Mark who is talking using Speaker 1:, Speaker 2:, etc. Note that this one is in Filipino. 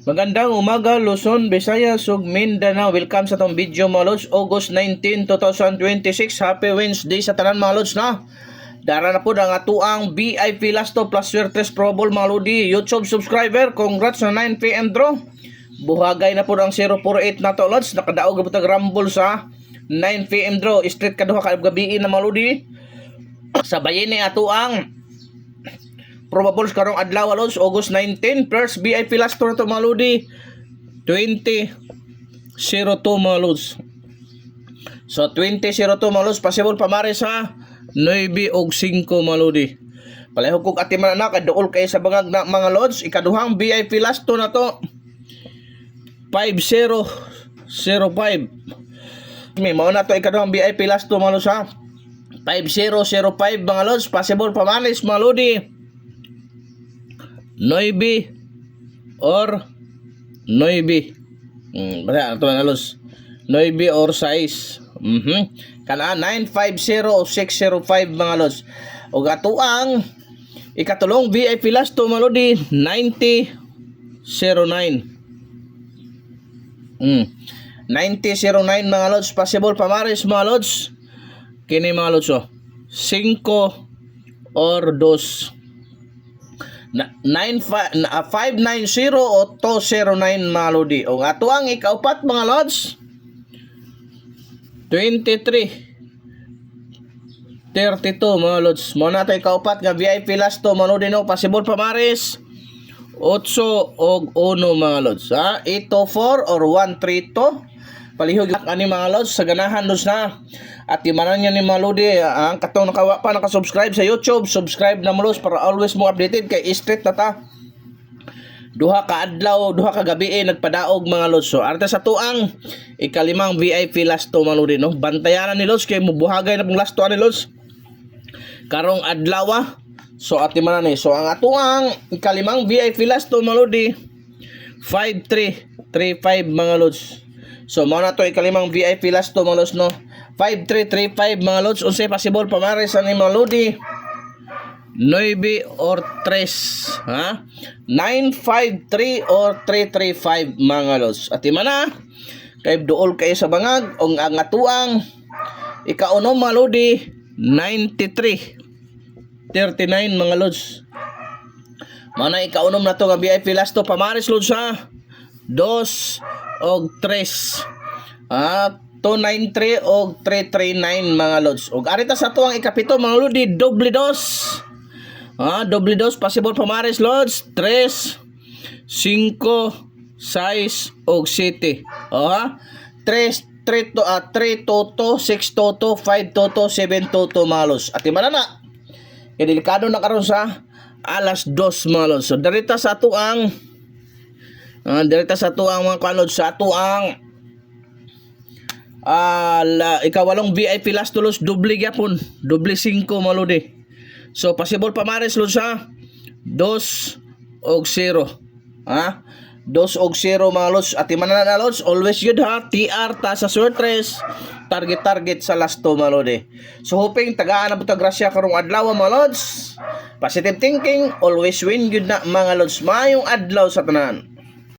Speaker 1: Magandang umaga, Luzon, Visayas, ug Mindanao. Welcome sa tong video mga lods. August 19, 2026. Happy Wednesday sa tanan mga lods na. Dara na po ang atuang VIP Lasto plus Swertres Pro Bowl mga lodi. YouTube subscriber, congrats sa 9 PM draw. Buhagay na po ang 048 na to lods. Nakadaog na po tag rumble sa 9 PM draw. Street kaduha ka gabi na mga lodi. Sabayin ni atuang probables karong adlaw lods, August 19, first VIP Lasto na to mga lodi, 20-02 mga lods. So 20-02 mga lods, possible pamari sa 9 og 5 mga lodi. Pareho kog atiman na kaduol kay sa bangag na mga lods. Ikaduhang VIP Lasto na to 5005. May mao na to ikaduhang VIP Lasto mga lods ha. 5005 mga lods, possible pamaris mga lodi. 9 or 9. Basta ito na los. 9 or 6. Kana 950 o 605 mga los. O gato ang ikatulong VIP Lasto mga lodi 9009. 9009 mga lods, possible pamaris mga lods. Kini mga lods 5 or 2. 590 o 209 mga lodi. O ato ang ikaupat mga lods 23-32 mga lods. Mo na to ikaupat nga VIP Lasto mga lodi no, possible pamaris 8 og 1 mga lods ha. 804 or 132 palihog ani mga lods sa ganahan lods na. At imanan niya ni mga lodi ang katong nakawa pa nakasubscribe sa YouTube, subscribe na mo lods para always mo updated kay street na ta. Duha ka adlaw, duha ka gabi nagpadaog mga lods. So arte sa tuang ikalimang VIP Lasto mga lodi no. Bantayanan ni lods kay mubuhagay na pong Lasto ani lods karong adlaw. So at imanan ni. So ang atuang ikalimang VIP Lasto mga lodi 5335 mga lods. So mao na to ikalimang VIP Lasto mga lods no. 5335 mga lods. Unsay possible pamares ani mga lodi 9 or 3 ha. 953 or 335 mga lods. At imana kay duol kayo sa bangag ang atuang ikaunom mga lodi 9339 mga lods. Mana ikaunom na to nga VIP Lasto pamares lods ha. 2 og 3 293 og 339 mga lods. Og arita sa tuang ikapito mga lodi doble dos. Doble dos possible pamares lods 3 5 6 og 7. 3 toto 6 toto 5 toto 7 toto mga lods. At imana na delikado na karon sa alas 2 mga lods. So darita sa tuang mga kanod sa tuang ikawalong VIP Lasto lods doble gyapon, doble 5 mga lodi. So possible pamares lods ha 2 og 0 2 og 0 mga lods. At imana na lods always good ha TR ta sa Swertres target sa Lasto mga lodi. So hoping tagaan na buta grasya karong adlaw mga lods. Positive thinking always win good na mga lods. Mayong adlaw sa tanan.